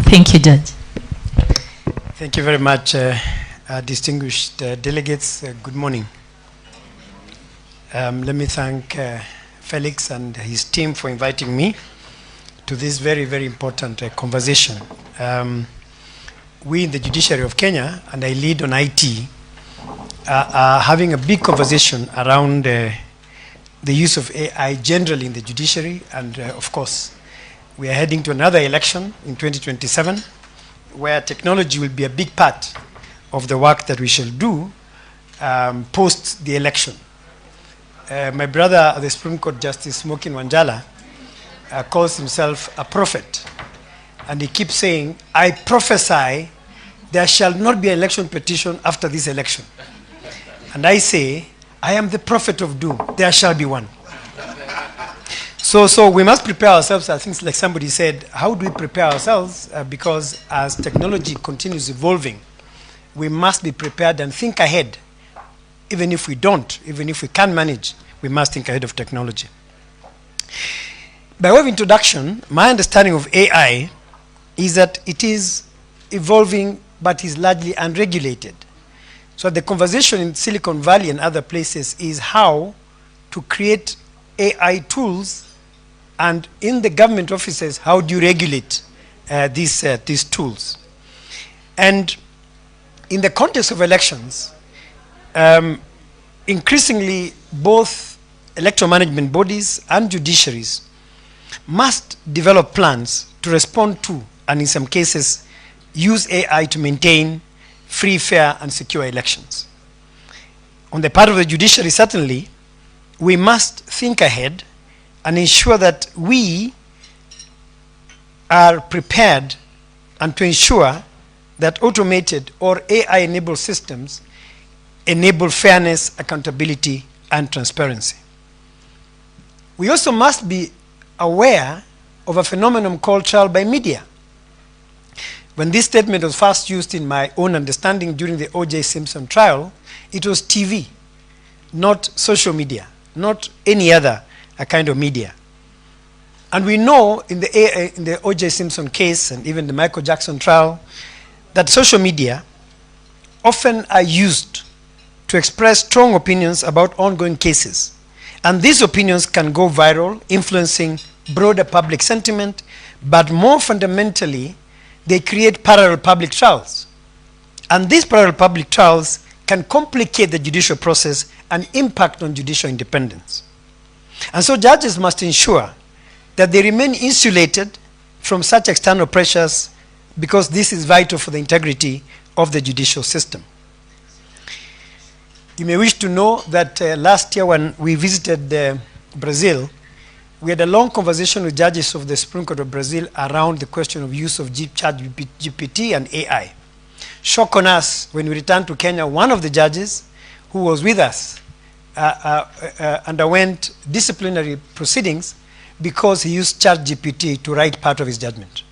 Thank you, Judge. Thank you very much, distinguished delegates. Good morning. Let me thank Felix and his team for inviting me to this very, very important conversation. We in the judiciary of Kenya, and I lead on IT, are having a big conversation around the use of AI generally in the judiciary, and of course, we are heading to another election in 2027, where technology will be a big part of the work that we shall do post the election. My brother, the Supreme Court Justice Smokin Wanjala, calls himself a prophet. And he keeps saying, I prophesy there shall not be an election petition after this election. And I say, I am the prophet of doom. There shall be one. So we must prepare ourselves. I think like somebody said, how do we prepare ourselves? Because as technology continues evolving, we must be prepared and think ahead. Even if we don't, even if we can't manage, we must think ahead of technology. By way of introduction, my understanding of AI is that it is evolving, but is largely unregulated. So the conversation in Silicon Valley and other places is how to create AI tools, and in the government offices, how do you regulate these tools? And in the context of elections, increasingly both electoral management bodies and judiciaries must develop plans to respond to, and in some cases, use AI to maintain free, fair, and secure elections. On the part of the judiciary, certainly, we must think ahead and ensure that we are prepared and to ensure that automated or AI-enabled systems enable fairness, accountability, and transparency. We also must be aware of a phenomenon called trial by media. When this statement was first used in my own understanding during the O.J. Simpson trial, it was TV, not social media, not any other kind of media. And we know in the O.J. Simpson case and even the Michael Jackson trial that social media often are used to express strong opinions about ongoing cases. And these opinions can go viral, influencing broader public sentiment, but more fundamentally, they create parallel public trials. And these parallel public trials can complicate the judicial process and impact on judicial independence. And so judges must ensure that they remain insulated from such external pressures, because this is vital for the integrity of the judicial system. You may wish to know that last year when we visited Brazil, we had a long conversation with judges of the Supreme Court of Brazil around the question of use of ChatGPT and AI. Shock on us, when we returned to Kenya, one of the judges who was with us underwent disciplinary proceedings because he used ChatGPT to write part of his judgment.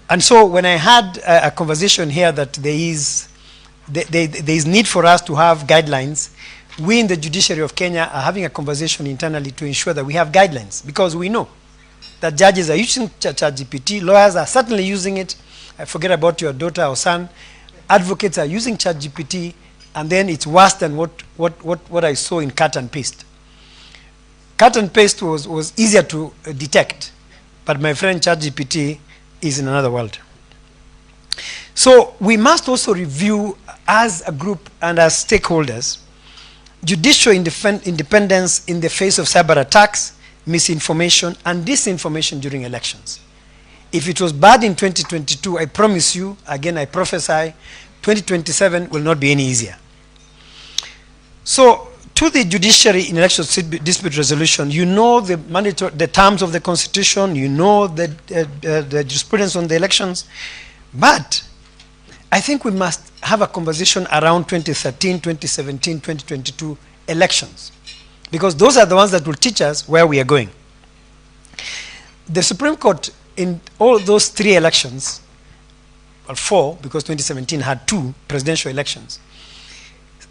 And so when I had a conversation here that there is need for us to have guidelines, we in the judiciary of Kenya are having a conversation internally to ensure that we have guidelines, because we know that judges are using ChatGPT, lawyers are certainly using it. I forget about your daughter or son. Advocates are using ChatGPT, and then it's worse than what I saw in cut and paste. Cut and paste was easier to detect, but my friend ChatGPT is in another world. So we must also review as a group and as stakeholders judicial independence in the face of cyber attacks, misinformation, and disinformation during elections. If it was bad in 2022, I promise you, again I prophesy, 2027 will not be any easier. So, to the judiciary in election dispute resolution, you know the terms of the Constitution, you know the jurisprudence on the elections, but I think we must have a conversation around 2013, 2017, 2022 elections, because those are the ones that will teach us where we are going. The Supreme Court in all those three elections, well, four, because 2017 had two presidential elections,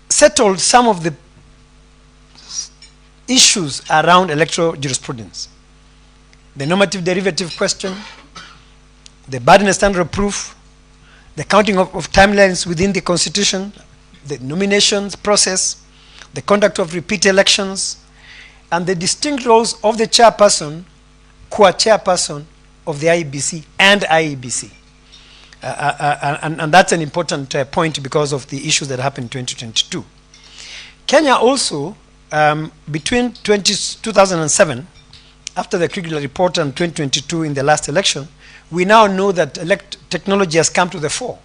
settled some of the issues around electoral jurisprudence. The normative derivative question, the burden and standard of proof, the counting of timelines within the constitution, the nominations process, the conduct of repeat elections, and the distinct roles of the chairperson, co-chairperson of the IEBC and IEBC. And that's an important point because of the issues that happened in 2022. Kenya also, between 2007, after the critical report and 2022 in the last election, we now know that technology has come to the fore.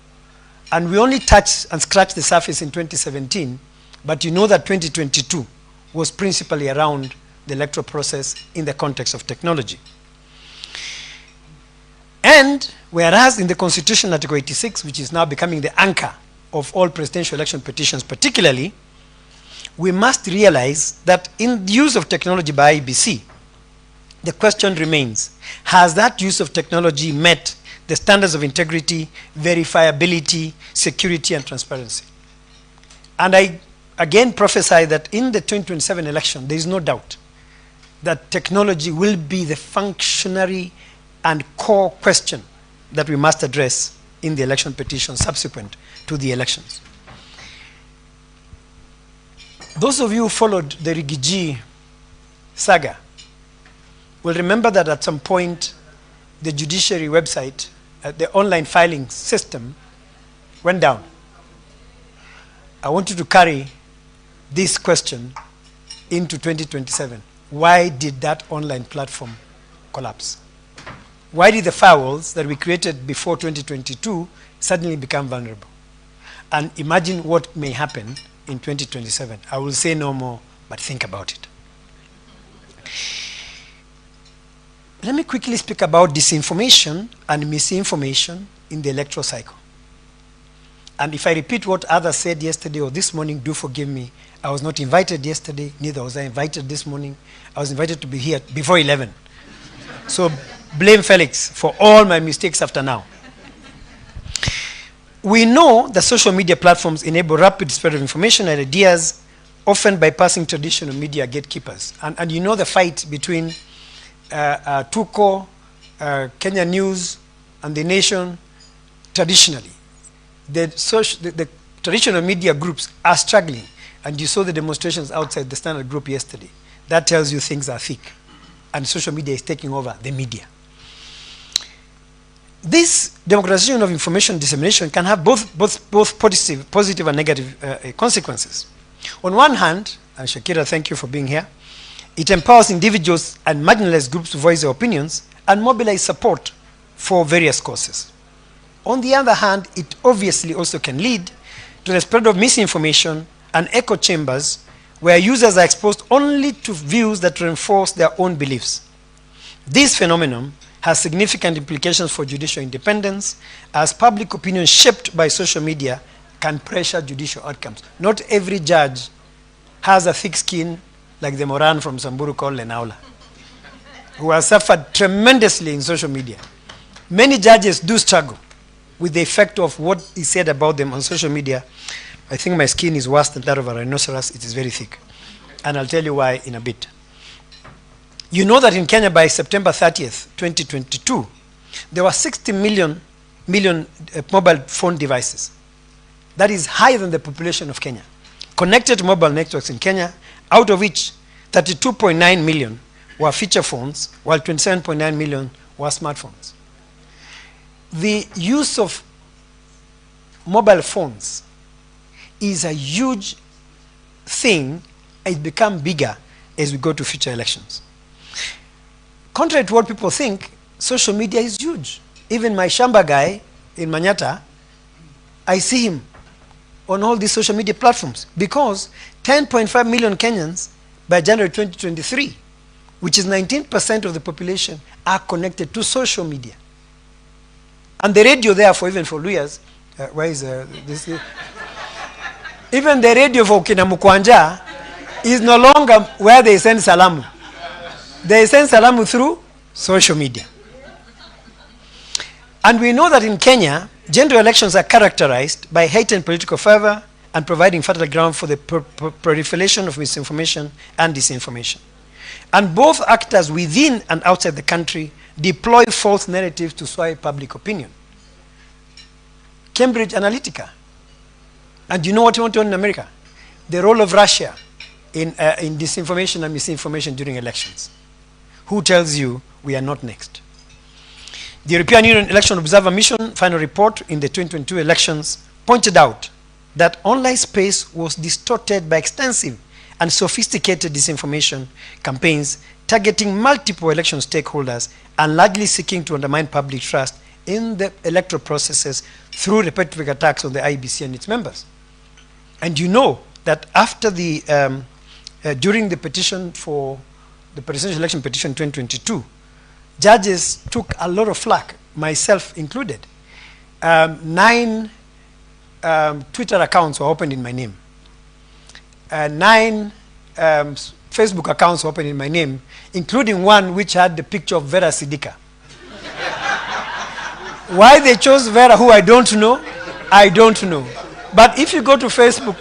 And we only touched and scratched the surface in 2017, but you know that 2022 was principally around the electoral process in the context of technology. And whereas in the Constitution, Article 86, which is now becoming the anchor of all presidential election petitions particularly, we must realize that in the use of technology by IEBC, the question remains, has that use of technology met the standards of integrity, verifiability, security, and transparency? And I again prophesy that in the 2027 election, there is no doubt that technology will be the functionary and core question that we must address in the election petition subsequent to the elections. Those of you who followed the Rigiji saga will remember that at some point the judiciary website, the online filing system went down. I want you to carry this question into 2027. Why did that online platform collapse? Why did the firewalls that we created before 2022 suddenly become vulnerable? And imagine what may happen in 2027. I will say no more, but think about it. Let me quickly speak about disinformation and misinformation in the electoral cycle. And if I repeat what others said yesterday or this morning, do forgive me. I was not invited yesterday, neither was I invited this morning. I was invited to be here before 11. So blame Felix for all my mistakes after now. We know that social media platforms enable rapid spread of information and ideas, often bypassing traditional media gatekeepers. And you know the fight between Tuko, Kenya News, and The Nation traditionally. The traditional media groups are struggling, and you saw the demonstrations outside the Standard Group yesterday. That tells you things are thick, and social media is taking over the media. This democratization of information dissemination can have both positive and negative consequences. On one hand, and Shakira, thank you for being here, it empowers individuals and marginalized groups to voice their opinions and mobilize support for various causes. On the other hand, it obviously also can lead to the spread of misinformation and echo chambers where users are exposed only to views that reinforce their own beliefs. This phenomenon has significant implications for judicial independence, as public opinion shaped by social media can pressure judicial outcomes. Not every judge has a thick skin like the Moran from Samburu called Lenaola, who has suffered tremendously in social media. Many judges do struggle with the effect of what is said about them on social media. I think my skin is worse than that of a rhinoceros. It is very thick. And I'll tell you why in a bit. You know that in Kenya by September 30th, 2022, there were 60 million mobile phone devices. That is higher than the population of Kenya, connected to mobile networks in Kenya, out of which 32.9 million were feature phones, while 27.9 million were smartphones. The use of mobile phones is a huge thing. It's become bigger as we go to future elections. Contrary to what people think, social media is huge. Even my Shamba guy in Manyata, I see him on all these social media platforms because 10.5 million Kenyans by January 2023, which is 19% of the population, are connected to social media. And the radio, therefore, even for Luyas, where is this? Even the radio for Kinamukwanja is no longer where they send salamu. They send salamu through social media. And we know that in Kenya, general elections are characterized by heightened political fervor and providing fertile ground for the proliferation of misinformation and disinformation. And both actors within and outside the country deploy false narratives to sway public opinion. Cambridge Analytica. And you know what went on in America? The role of Russia in disinformation and misinformation during elections. Who tells you we are not next? The European Union Election Observer Mission final report in the 2022 elections pointed out that online space was distorted by extensive and sophisticated disinformation campaigns targeting multiple election stakeholders and largely seeking to undermine public trust in the electoral processes through repetitive attacks on the IEBC and its members. And you know that after the, during the petition for the presidential election petition 2022, judges took a lot of flack, myself included. 9 Twitter accounts were opened in my name. 9 Facebook accounts were opened in my name, including one which had the picture of Vera Sidika. Why they chose Vera, who I don't know, I don't know. But if you go to Facebook,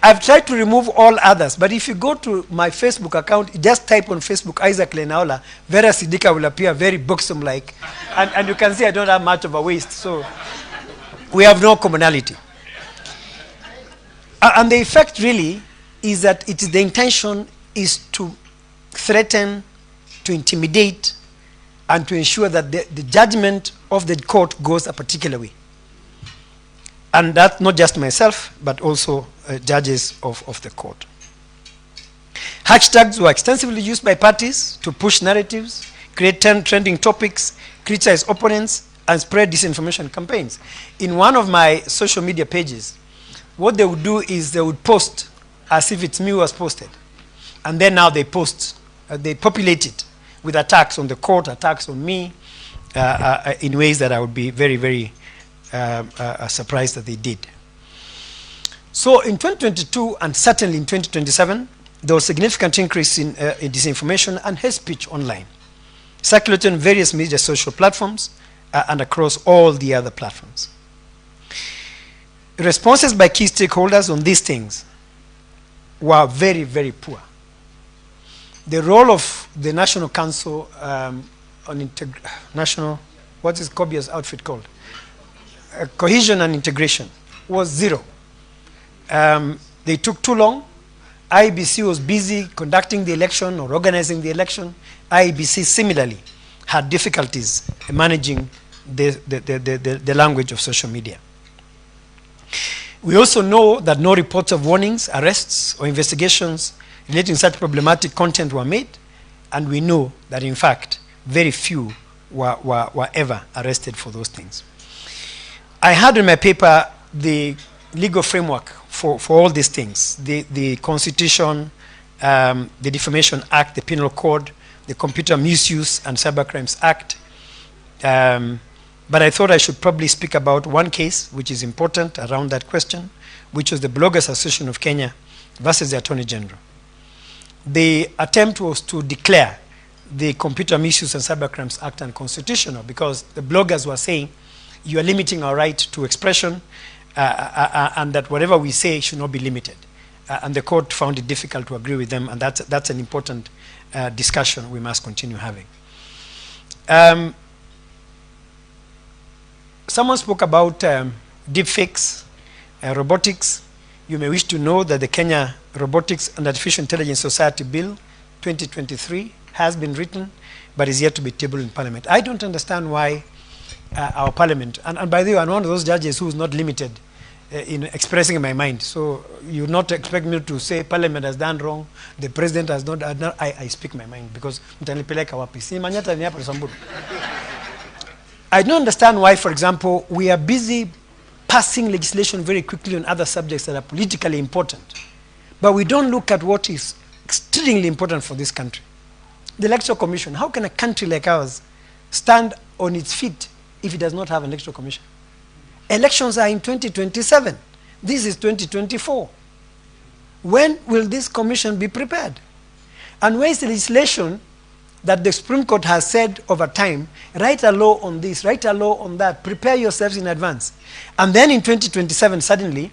I've tried to remove all others, but if you go to my Facebook account, just type on Facebook Justice Lenaola, Vera Sidika will appear very buxom-like, and you can see I don't have much of a waist, so we have no commonality. And the effect really is that it is the intention is to threaten, to intimidate, and to ensure that the judgment of the court goes a particular way. And that's not just myself, but also judges of the court. Hashtags were extensively used by parties to push narratives, create trending topics, criticize opponents, and spread disinformation campaigns. In one of my social media pages, what they would do is they would post as if it's me who has posted. And then now they post, they populate it with attacks on the court, attacks on me, in ways that I would be very, very surprised that they did. So in 2022, and certainly in 2027, there was a significant increase in disinformation and hate speech online, circulating on various media social platforms and across all the other platforms. Responses by key stakeholders on these things were very, very poor. The role of the National Council on National, what is Kobia's outfit called? Cohesion and integration was zero. They took too long. IEBC was busy conducting the election or organizing the election. IEBC similarly had difficulties managing the language of social media. We also know that no reports of warnings, arrests, or investigations relating to such problematic content were made, and we know that in fact very few were ever arrested for those things. I had in my paper the legal framework for all these things, the Constitution, the Defamation Act, the Penal Code, the Computer Misuse and Cybercrimes Act. But I thought I should probably speak about one case which is important around that question, which was the Bloggers Association of Kenya versus the Attorney General. The attempt was to declare the Computer Misuse and Cybercrimes Act unconstitutional because the bloggers were saying you are limiting our right to expression and that whatever we say should not be limited. And the court found it difficult to agree with them, and that's an important discussion we must continue having. Someone spoke about deepfakes, robotics. You may wish to know that the Kenya Robotics and Artificial Intelligence Society Bill 2023 has been written, but is yet to be tabled in Parliament. I don't understand why our Parliament, and by the way, I'm one of those judges who is not limited in expressing my mind. So you not expect me to say Parliament has done wrong, the President has not done. I speak my mind because I don't understand why, for example, we are busy passing legislation very quickly on other subjects that are politically important, but we don't look at what is extremely important for this country. The Electoral Commission. How can a country like ours stand on its feet if it does not have an Electoral Commission? Elections are in 2027. This is 2024. When will this commission be prepared? And where is the legislation that the Supreme Court has said over time, write a law on this, write a law on that, prepare yourselves in advance. And then in 2027, suddenly,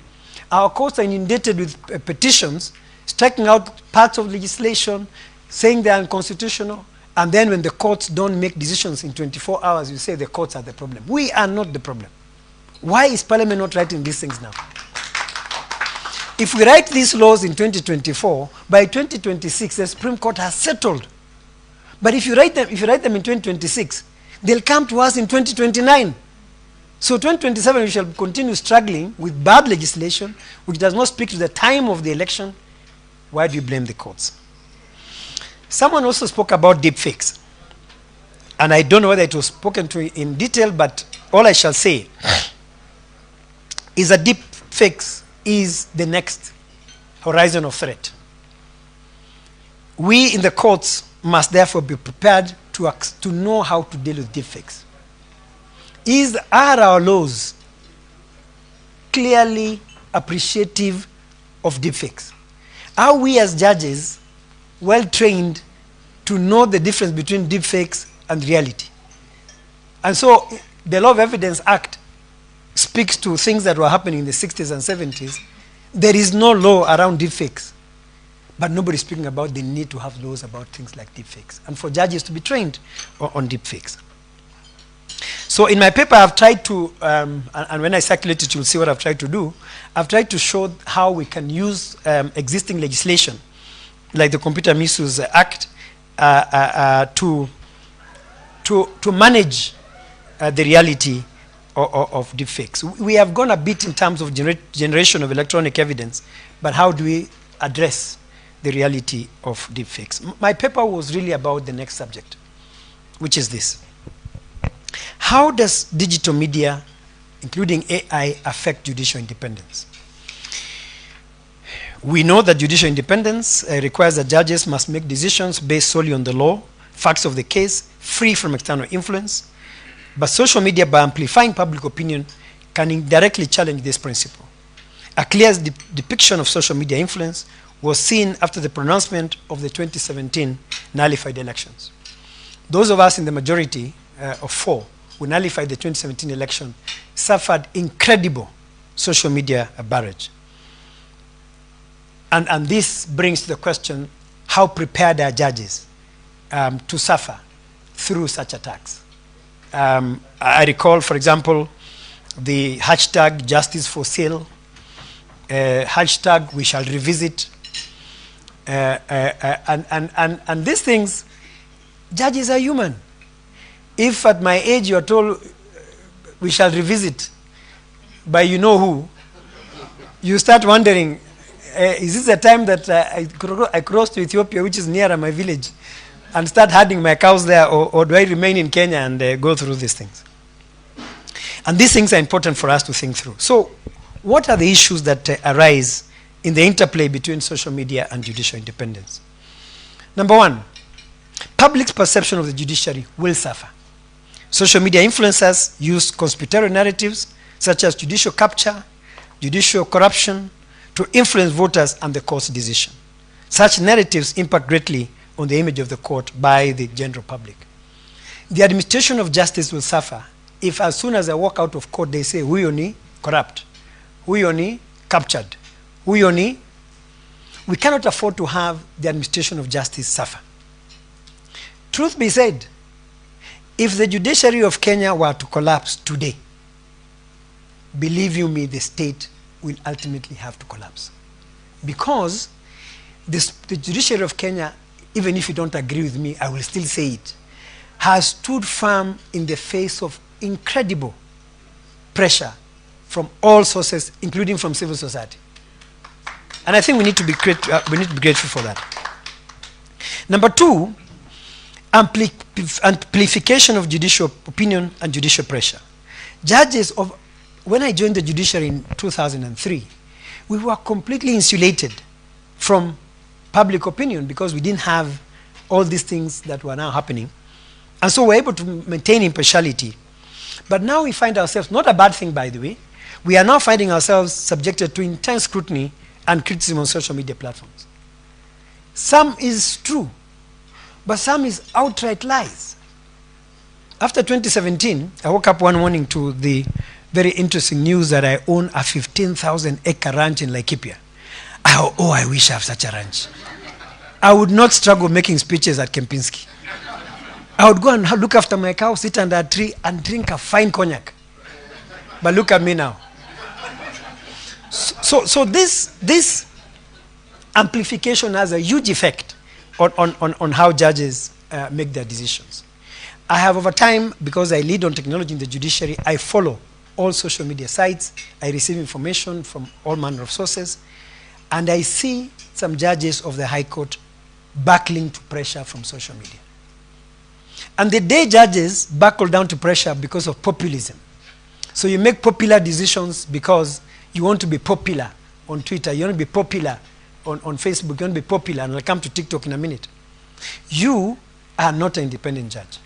our courts are inundated with petitions, striking out parts of legislation, saying they are unconstitutional, And then when the courts don't make decisions in 24 hours, you say the courts are the problem. We are not the problem. Why is Parliament not writing these things now? If we write these laws in 2024, by 2026, the Supreme Court has settled. But if you write them in 2026, they'll come to us in 2029. So 2027, we shall continue struggling with bad legislation, which does not speak to the time of the election. Why do you blame the courts? Someone also spoke about deepfakes. And I don't know whether it was spoken to in detail, but all I shall say is that deepfakes is the next horizon of threat. We in the courts must therefore be prepared to know how to deal with deepfakes. Are our laws clearly appreciative of deepfakes? Are we as judges well trained to know the difference between deepfakes and reality? And so the Law of Evidence Act speaks to things that were happening in the 60s and 70s. There is no law around deepfakes, but nobody's speaking about the need to have laws about things like deepfakes and for judges to be trained on deepfakes. So in my paper, I've tried to, and when I circulate it, you'll see what I've tried to do. I've tried to show how we can use existing legislation, like the Computer Misuse Act, to manage the reality of deepfakes. We have gone a bit in terms of generation of electronic evidence, but how do we address the reality of deepfakes? My paper was really about the next subject, which is this. How does digital media, including AI, affect judicial independence? We know that judicial independence requires that judges must make decisions based solely on the law, facts of the case, free from external influence. But social media, by amplifying public opinion, can indirectly challenge this principle. A clear depiction of social media influence was seen after the pronouncement of the 2017 nullified elections. Those of us in the majority of 4 who nullified the 2017 election suffered incredible social media barrage. And this brings to the question, how prepared are judges to suffer through such attacks? I recall, for example, the hashtag Justice for Sale, hashtag We Shall Revisit, and these things, judges are human. If at my age you are told we shall revisit by you know who, you start wondering, is this the time that I cross to Ethiopia, which is nearer my village, and start herding my cows there, or do I remain in Kenya and go through these things? And these things are important for us to think through. So what are the issues that arise in the interplay between social media and judicial independence? Number 1, public's perception of the judiciary will suffer. Social media influencers use conspiratorial narratives such as judicial capture, judicial corruption to influence voters and the court's decision. Such narratives impact greatly on the image of the court by the general public. The administration of justice will suffer if as soon as I walk out of court they say, Huyoni corrupt, Huyoni captured, Huyoni. We cannot afford to have the administration of justice suffer. Truth be said, if the judiciary of Kenya were to collapse today, believe you me, the state will ultimately have to collapse. Because the judiciary of Kenya, even if you don't agree with me, I will still say it, has stood firm in the face of incredible pressure from all sources, including from civil society. And I think we need to be grateful for that. Number 2, amplification of judicial opinion and judicial pressure. When I joined the judiciary in 2003, we were completely insulated from public opinion because we didn't have all these things that were now happening. And so we're able to maintain impartiality. But now we find ourselves, not a bad thing by the way, we are now finding ourselves subjected to intense scrutiny and criticism on social media platforms. Some is true, but some is outright lies. After 2017, I woke up one morning to the very interesting news that I own a 15,000-acre ranch in Laikipia. I wish I have such a ranch. I would not struggle making speeches at Kempinski. I would go and look after my cow, sit under a tree, and drink a fine cognac. But look at me now. So this amplification has a huge effect on how judges make their decisions. I have over time, because I lead on technology in the judiciary, I follow all social media sites. I receive information from all manner of sources. And I see some judges of the High Court buckling to pressure from social media. And the day judges buckle down to pressure because of populism. So you make popular decisions because you want to be popular on Twitter, you want to be popular on Facebook, you want to be popular, and I'll come to TikTok in a minute. You are not an independent judge.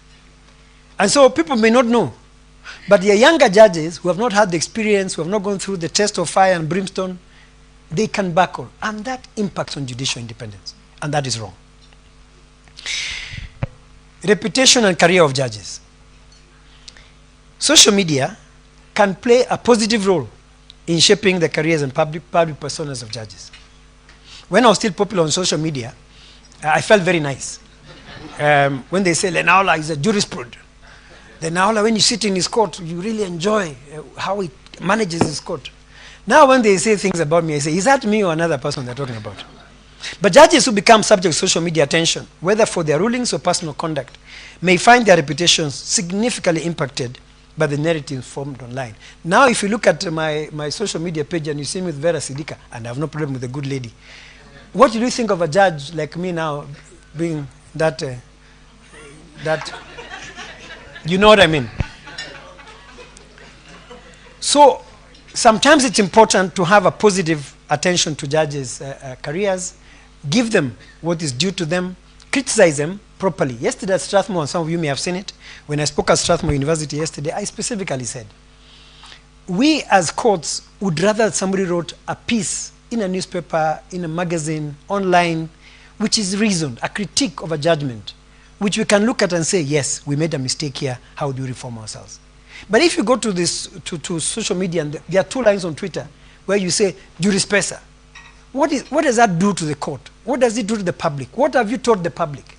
And so people may not know, but the younger judges who have not had the experience, who have not gone through the test of fire and brimstone, they can buckle, and that impacts on judicial independence, and that is wrong. Reputation and career of judges. Social media can play a positive role in shaping the careers and public personas of judges. When I was still popular on social media, I felt very nice. When they say Lenaola is a jurisprudent, Lenaola, when you sit in his court, you really enjoy how he manages his court. Now when they say things about me, I say, is that me or another person they're talking about? But judges who become subject to social media attention, whether for their rulings or personal conduct, may find their reputations significantly impacted by the narrative formed online. Now if you look at my social media page and you see me with Vera Sidika, and I have no problem with a good lady, what do you think of a judge like me now being that, you know what I mean? So sometimes it's important to have a positive attention to judges' careers, give them what is due to them, criticize them properly. Yesterday at Strathmore, and some of you may have seen it, when I spoke at Strathmore University yesterday, I specifically said, we as courts would rather somebody wrote a piece in a newspaper, in a magazine, online, which is reasoned, a critique of a judgment, which we can look at and say, yes, we made a mistake here, how do we reform ourselves? But if you go to this to social media, and there are 2 lines on Twitter where you say, juris pesa, what does that do to the court? What does it do to the public? What have you taught the public?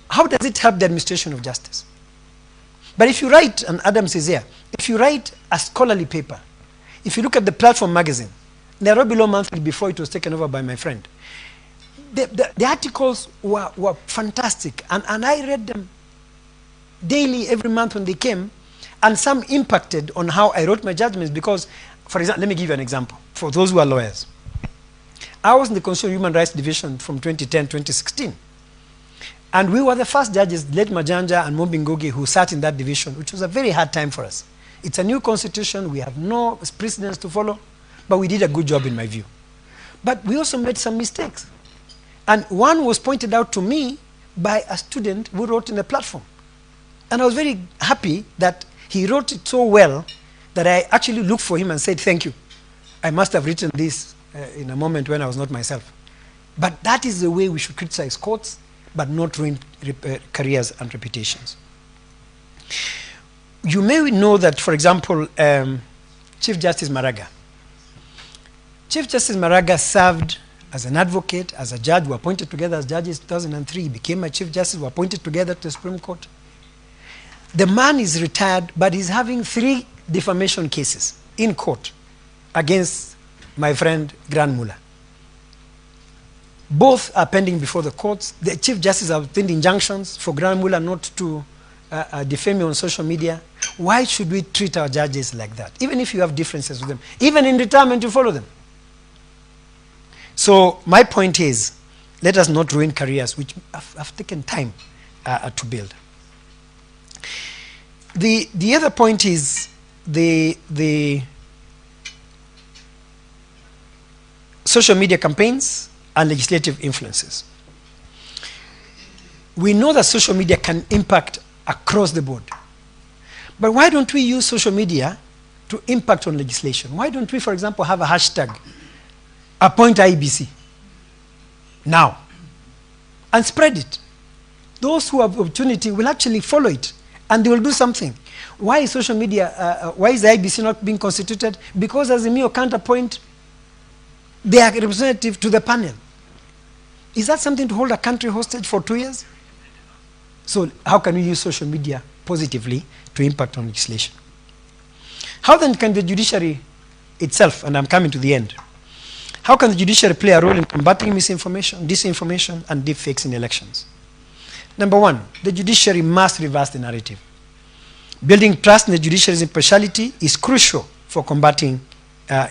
How does it help the administration of justice? But if you write, and Adam says here, if you write a scholarly paper, if you look at the Platform magazine, Nairobi Law Monthly, before it was taken over by my friend, the articles were fantastic, and I read them daily, every month when they came, and some impacted on how I wrote my judgments because, for example, let me give you an example, for those who are lawyers. I was in the Constitutional Human Rights Division from 2010 to 2016. And we were the first judges, late Majanja and Mombingogi, who sat in that division, which was a very hard time for us. It's a new constitution, we have no precedents to follow, but we did a good job in my view. But we also made some mistakes. And one was pointed out to me by a student who wrote in the Platform. And I was very happy that he wrote it so well that I actually looked for him and said, thank you. I must have written this in a moment when I was not myself. But that is the way we should criticize courts, but not ruin careers and reputations. You may know that, for example, Chief Justice Maraga. Chief Justice Maraga served as an advocate, as a judge. We were appointed together as judges in 2003. He became a Chief Justice. We were appointed together to the Supreme Court. The man is retired, but he's having 3 defamation cases in court against my friend Grand Mullah. Both are pending before the courts. The Chief Justice has obtained injunctions for Grand Mullah not to defame me on social media. Why should we treat our judges like that? Even if you have differences with them. Even in retirement, you follow them. So my point is, let us not ruin careers which have taken time to build. The other point is the social media campaigns and legislative influences. We know that social media can impact across the board. But why don't we use social media to impact on legislation? Why don't we, for example, have a hashtag, appoint IEBC, now, and spread it? Those who have opportunity will actually follow it, and they will do something. Why is social media, why is the IEBC not being constituted? Because Azimio can't appoint their representative to the panel. Is that something to hold a country hostage for 2 years? So how can we use social media positively to impact on legislation? How then can the judiciary itself, and I'm coming to the end, how can the judiciary play a role in combating misinformation, disinformation, and deepfakes in elections? Number one, the judiciary must reverse the narrative. Building trust in the judiciary's impartiality is crucial for combating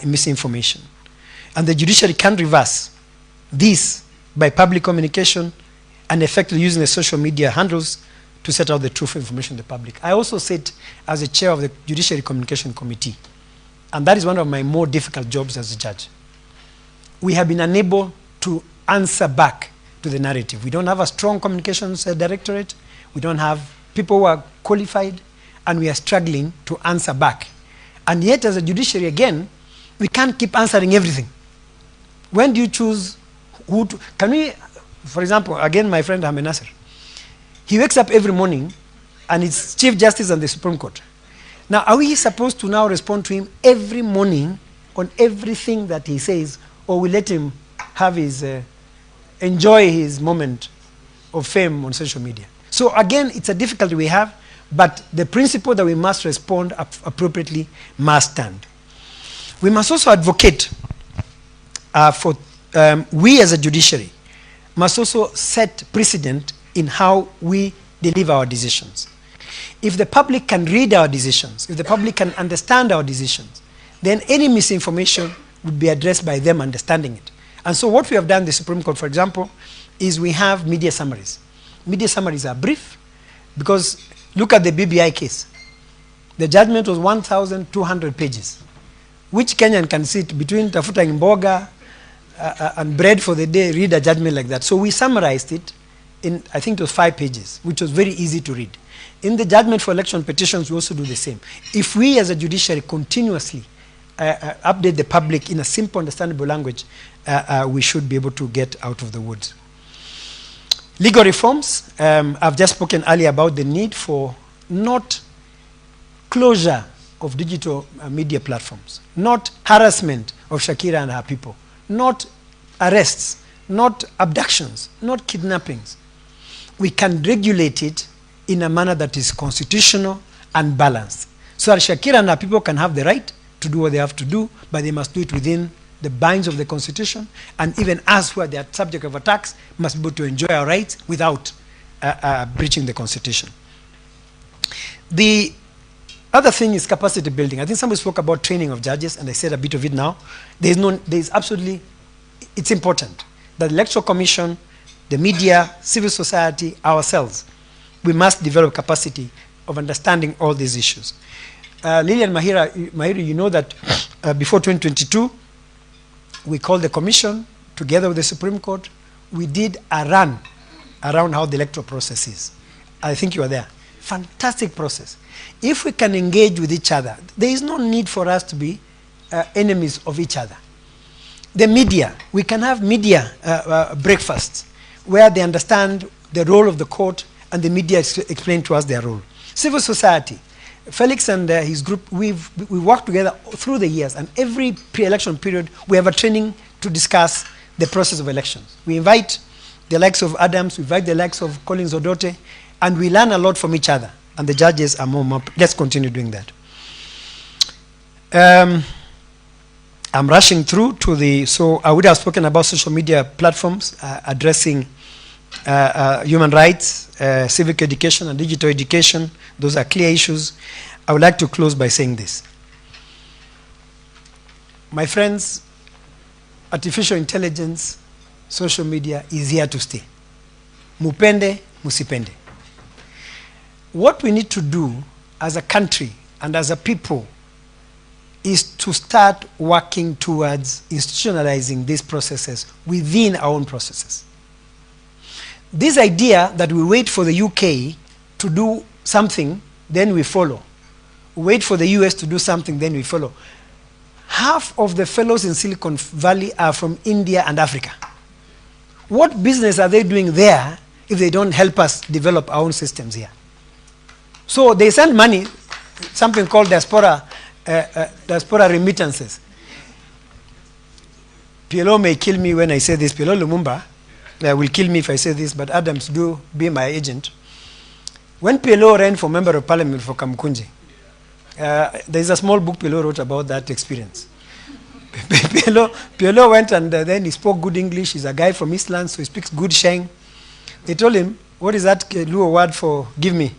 misinformation. And the judiciary can reverse this by public communication and effectively using the social media handles to set out the truth information to the public. I also sit as a chair of the Judiciary Communication Committee, and that is one of my more difficult jobs as a judge. We have been unable to answer back to the narrative. We don't have a strong communications directorate. We don't have people who are qualified, and we are struggling to answer back. And yet, as a judiciary, again, we can't keep answering everything. When do you choose who to? Can we, for example, again, my friend Ahmed Nasser, he wakes up every morning, and it's Chief Justice on the Supreme Court. Now, are we supposed to now respond to him every morning on everything that he says, or we let him have his, enjoy his moment of fame on social media? So again, it's a difficulty we have, but the principle that we must respond appropriately must stand. We must also advocate for, we as a judiciary must also set precedent in how we deliver our decisions. If the public can read our decisions, if the public can understand our decisions, then any misinformation would be addressed by them understanding it. And so what we have done in the Supreme Court, for example, is we have media summaries. Media summaries are brief because look at the BBI case. The judgment was 1,200 pages. Which Kenyan can sit between tafuta mboga and bread for the day, read a judgment like that? So we summarized it in, I think it was 5 pages, which was very easy to read. In the judgment for election petitions, we also do the same. If we as a judiciary continuously update the public in a simple, understandable language, we should be able to get out of the woods. Legal reforms, I've just spoken earlier about the need for not closure of digital media platforms, not harassment of Shakira and her people, not arrests, not abductions, not kidnappings. We can regulate it in a manner that is constitutional and balanced, so that Shakira and her people can have the right to do what they have to do, but they must do it within the binds of the Constitution, and even us who are the subject of attacks must be able to enjoy our rights without breaching the Constitution. The other thing is capacity building. I think somebody spoke about training of judges, and I said a bit of it now. There's absolutely, it's important that the Electoral Commission, the media, civil society, ourselves, we must develop capacity of understanding all these issues. Lilian Mahiru, you know that before 2022, we called the commission together with the Supreme Court. We did a run around how the electoral process is. I think you are there. Fantastic process. If we can engage with each other, there is no need for us to be enemies of each other. The media, we can have media breakfasts where they understand the role of the court and the media explain to us their role. Civil society, Felix and his group, we worked together through the years, and every pre-election period we have a training to discuss the process of elections. We invite the likes of Adams, we invite the likes of Collins Odote, and we learn a lot from each other, and the judges are more. Let's continue doing that. I'm rushing through to the, so I would have spoken about social media platforms addressing human rights, civic education, and digital education. Those are clear issues. I would like to close by saying this. My friends, artificial intelligence, social media is here to stay. Mupende, musipende. What we need to do as a country and as a people is to start working towards institutionalizing these processes within our own processes. This idea that we wait for the UK to do something, then we follow. Wait for the US to do something, then we follow. Half of the fellows in Silicon Valley are from India and Africa. What business are they doing there if they don't help us develop our own systems here? So they send money, something called diaspora remittances. PLO may kill me when I say this. PLO Lumumba will kill me if I say this, but Adams do be my agent. When PLO ran for Member of Parliament for Kamkunji, there's a small book PLO wrote about that experience. PLO went and then he spoke good English. He's a guy from Eastland, so he speaks good Sheng. They told him, what is that Luo word for give me?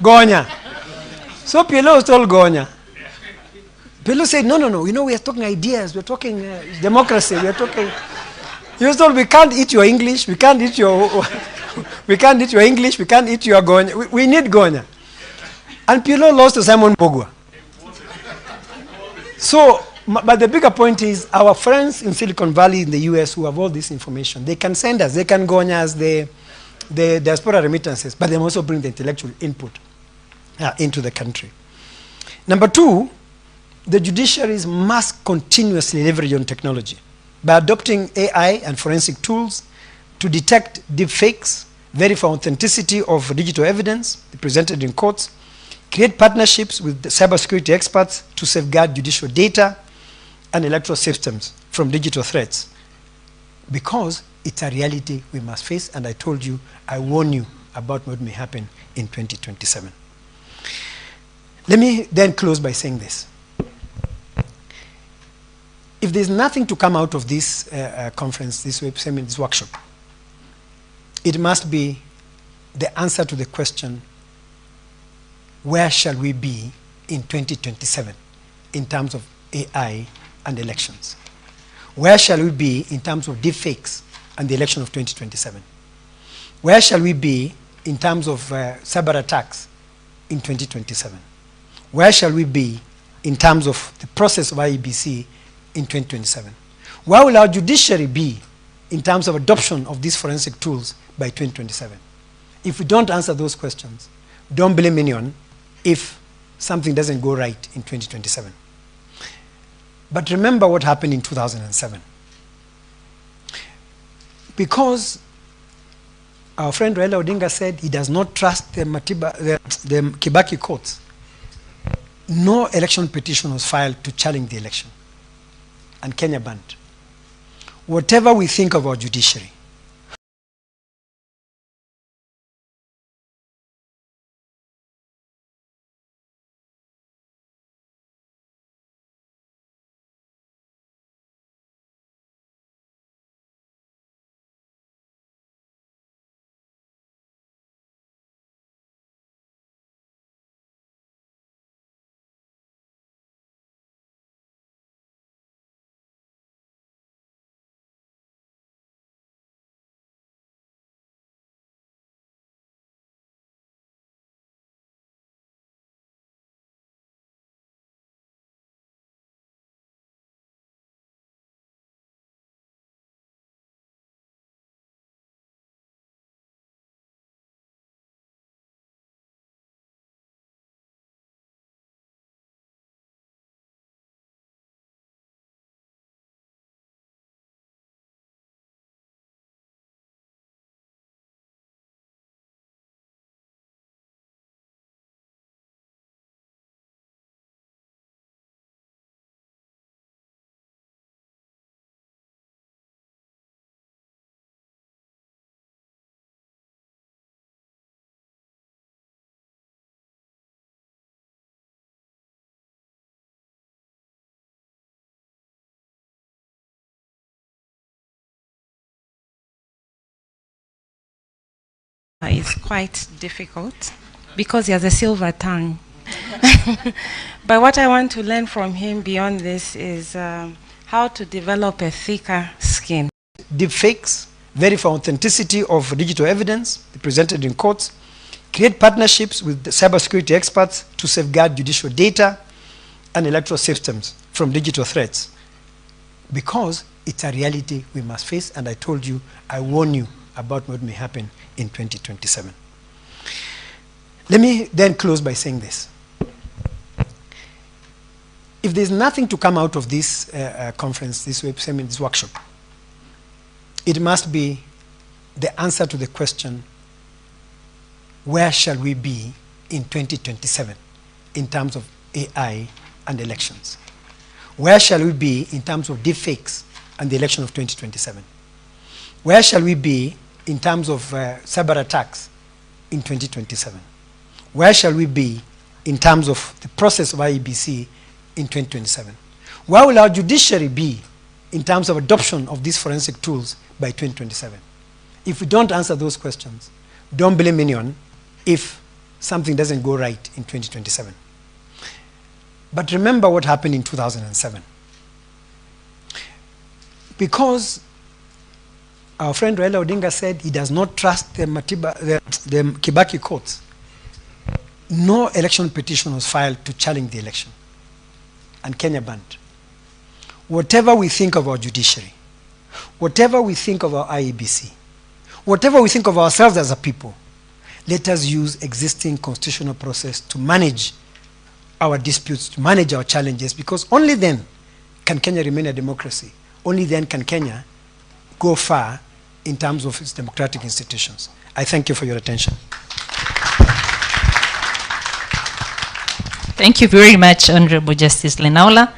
Gonya. So PLO was told Gonya. PLO said, no, we are talking ideas, we're talking democracy, we're talking... He was told, we can't eat your English, we can't eat your... we can't eat your English, we can't eat your Gonya. We need Gonya. And PLO lost to Simon Bogwa. So, but the bigger point is, our friends in Silicon Valley in the US who have all this information, they can send us, they can Gonya us the diaspora remittances, but they also bring the intellectual input into the country. Number two, the judiciaries must continuously leverage on technology by adopting AI and forensic tools to detect deepfakes, verify authenticity of digital evidence presented in courts, create partnerships with the cybersecurity experts to safeguard judicial data and electoral systems from digital threats. Because it's a reality we must face, and I told you, I warn you about what may happen in 2027. Let me then close by saying this. If there's nothing to come out of this conference, this workshop, it must be the answer to the question, where shall we be in 2027 in terms of AI and elections? Where shall we be in terms of deepfakes and the election of 2027? Where shall we be in terms of cyber attacks in 2027? Where shall we be in terms of the process of IEBC in 2027? Where will our judiciary be in terms of adoption of these forensic tools by 2027? If we don't answer those questions, don't blame anyone if something doesn't go right in 2027. But remember what happened in 2007. Because our friend Raila Odinga said he does not trust the Kibaki courts, no election petition was filed to challenge the election. And Kenya banned. Whatever we think of our judiciary, is quite difficult because he has a silver tongue. But what I want to learn from him beyond this is how to develop a thicker skin. Deepfakes, verify authenticity of digital evidence presented in courts, create partnerships with the cybersecurity experts to safeguard judicial data and electoral systems from digital threats. Because it's a reality we must face, and I told you, I warn you about what may happen in 2027. Let me then close by saying this. If there's nothing to come out of this conference, this workshop, it must be the answer to the question, where shall we be in 2027 in terms of AI and elections? Where shall we be in terms of deepfakes and the election of 2027? Where shall we be in terms of cyber attacks in 2027? Where shall we be in terms of the process of IEBC in 2027? Where will our judiciary be in terms of adoption of these forensic tools by 2027? If we don't answer those questions, don't blame anyone if something doesn't go right in 2027. But remember what happened in 2007. Because our friend Raila Odinga said he does not trust the Kibaki courts, no election petition was filed to challenge the election, and Kenya banned. Whatever we think of our judiciary, whatever we think of our IEBC, whatever we think of ourselves as a people, let us use existing constitutional process to manage our disputes, to manage our challenges, because only then can Kenya remain a democracy. Only then can Kenya go far in terms of its democratic institutions. I thank you for your attention. Thank you very much, Honorable Justice Lenaola.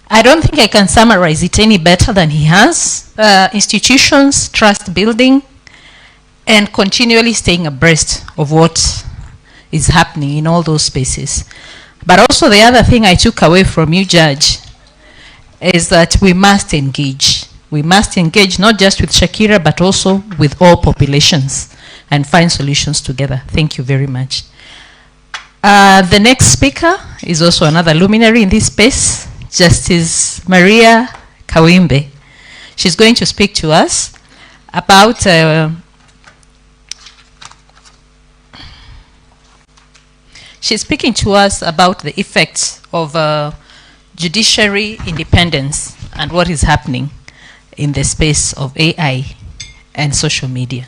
I don't think I can summarize it any better than he has. Institutions, trust building, and continually staying abreast of what is happening in all those spaces. But also the other thing I took away from you, Judge, is that we must engage. We must engage not just with Shakira, but also with all populations and find solutions together. Thank you very much. The next speaker is also another luminary in this space, Justice Maria Kawimbe. She's going to speak to us about she's speaking to us about the effects of judiciary independence and what is happening in the space of AI and social media.